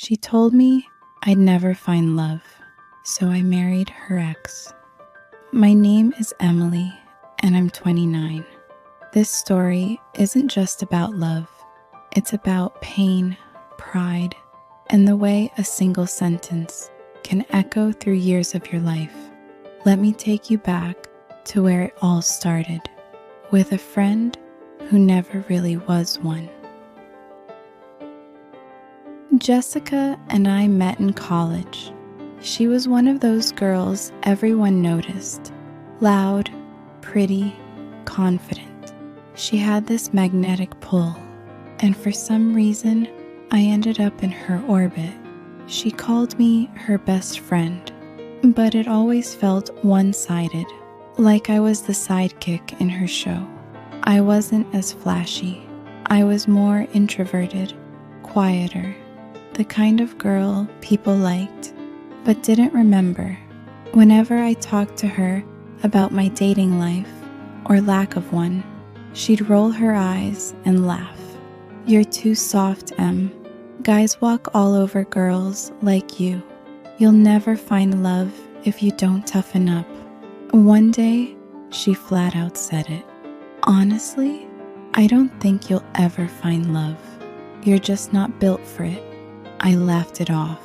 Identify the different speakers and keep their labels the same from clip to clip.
Speaker 1: She told me I'd never find love, so I married her ex. My name is Emily, and I'm 29. This story isn't just about love. It's about pain, pride, and the way a single sentence can echo through years of your life. Let me take you back to where it all started, with a friend who never really was one. Jessica and I met in college. She was one of those girls everyone noticed. Loud, pretty, confident. She had this magnetic pull, and for some reason, I ended up in her orbit. She called me her best friend, but it always felt one-sided, like I was the sidekick in her show. I wasn't as flashy. I was more introverted, quieter, the kind of girl people liked, but didn't remember. Whenever I talked to her about my dating life, or lack of one, she'd roll her eyes and laugh. "You're too soft, Em. Guys walk all over girls like you. You'll never find love if you don't toughen up." One day, she flat out said it. "Honestly, I don't think you'll ever find love. You're just not built for it." I laughed it off,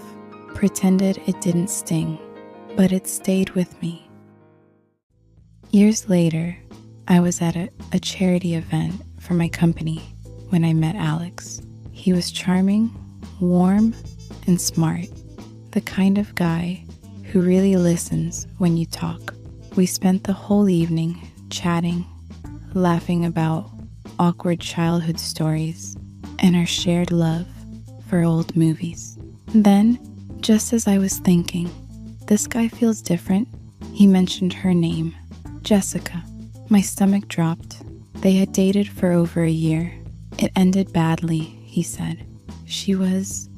Speaker 1: pretended it didn't sting, but it stayed with me. Years later, I was at a charity event for my company when I met Alex. He was charming, warm, and smart, the kind of guy who really listens when you talk. We spent the whole evening chatting, laughing about awkward childhood stories and our shared love for old movies. Then, just as I was thinking, this guy feels different, he mentioned her name, Jessica. My stomach dropped. They had dated for over a year. It ended badly, he said. She was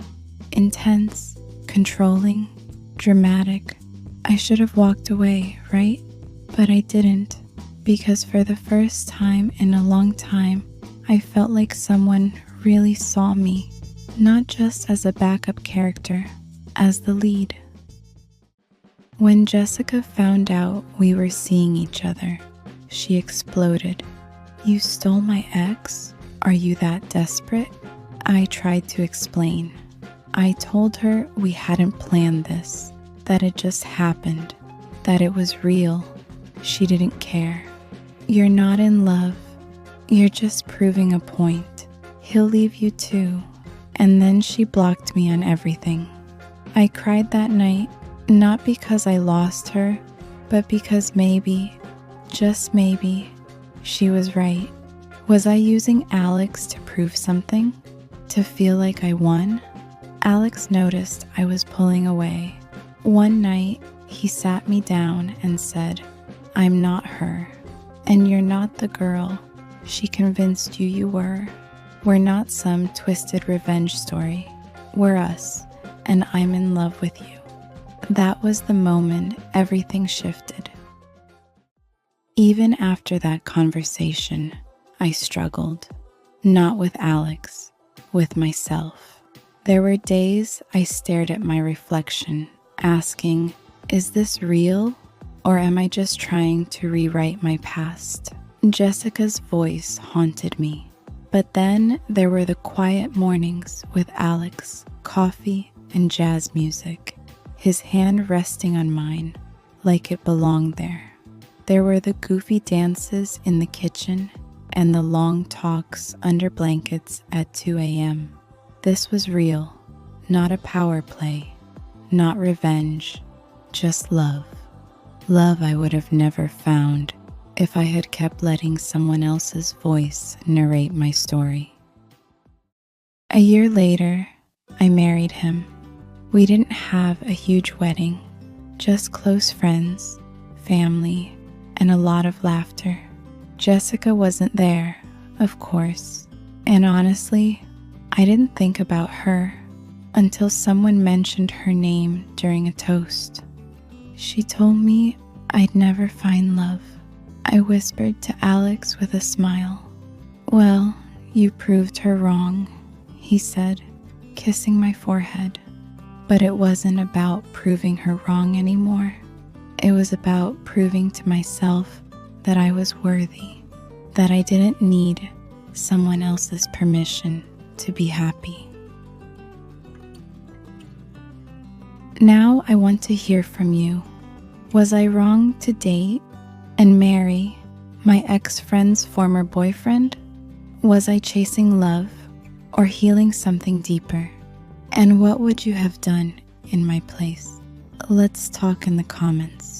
Speaker 1: intense, controlling, dramatic. I should have walked away, right? But I didn't, because for the first time in a long time, I felt like someone really saw me, not just as a backup character, as the lead. When Jessica found out we were seeing each other, she exploded. "You stole my ex? Are you that desperate?" I tried to explain. I told her we hadn't planned this, that it just happened, that it was real. She didn't care. "You're not in love. You're just proving a point. He'll leave you too." And then she blocked me on everything. I cried that night, not because I lost her, but because maybe, just maybe, she was right. Was I using Alex to prove something? To feel like I won? Alex noticed I was pulling away. One night, he sat me down and said, "I'm not her, and you're not the girl she convinced you were. We're not some twisted revenge story. We're us, and I'm in love with you." That was the moment everything shifted. Even after that conversation, I struggled. Not with Alex, with myself. There were days I stared at my reflection, asking, is this real, or am I just trying to rewrite my past? Jessica's voice haunted me. But then there were the quiet mornings with Alex, coffee and jazz music, his hand resting on mine like it belonged there. There were the goofy dances in the kitchen and the long talks under blankets at 2 a.m. This was real, not a power play, not revenge, just love. Love I would have never found if I had kept letting someone else's voice narrate my story. A year later, I married him. We didn't have a huge wedding, just close friends, family, and a lot of laughter. Jessica wasn't there, of course, and honestly, I didn't think about her until someone mentioned her name during a toast. She told me I'd never find love. I whispered to Alex with a smile. "Well, you proved her wrong," he said, kissing my forehead. But it wasn't about proving her wrong anymore. It was about proving to myself that I was worthy, that I didn't need someone else's permission to be happy. Now I want to hear from you. Was I wrong to date and marry my ex-friend's former boyfriend? Was I chasing love or healing something deeper? And what would you have done in my place? Let's talk in the comments.